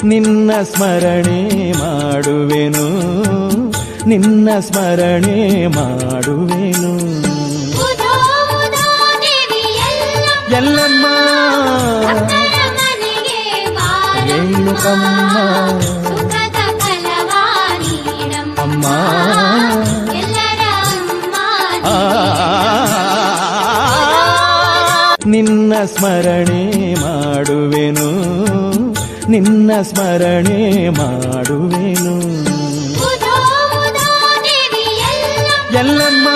ನಿನ್ನ ಸ್ಮರಣೆ ಮಾಡುವೆನು, ನಿನ್ನ ಸ್ಮರಣೆ ಮಾಡುವೆನು. ಎಲ್ಲಮ್ಮ ರೇಣುಕಮ್ಮ ಅಮ್ಮ ನಿನ್ನ ಸ್ಮರಣೆ ಮಾಡುವೆನು, ನಿನ್ನ ಸ್ಮರಣೆ ಮಾಡುವೆನು. ಎಲ್ಲಮ್ಮ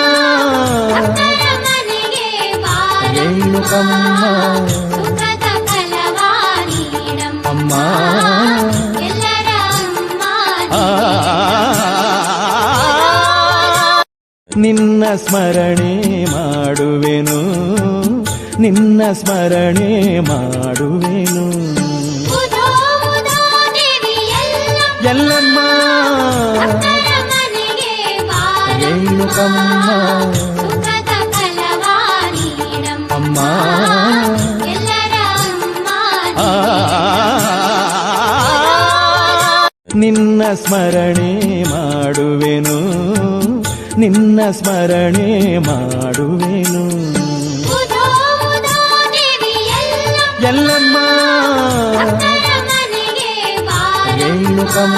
ರೇಣುಕಮ್ಮ ಅಮ್ಮ ನಿನ್ನ ಸ್ಮರಣೆ ಮಾಡುವೆನು, ನಿನ್ನ ಸ್ಮರಣೆ ಮಾಡುವೆನು. ಎಲ್ಲಮ್ಮ ರೇಣುಕಮ್ಮ ಅಮ್ಮ ನಿನ್ನ ಸ್ಮರಣೆ ಮಾಡುವೆನು, ನಿನ್ನ ಸ್ಮರಣೆ ಮಾಡುವೆನು. ಎಲ್ಲಮ್ಮ ರೇಣುಕಮ್ಮ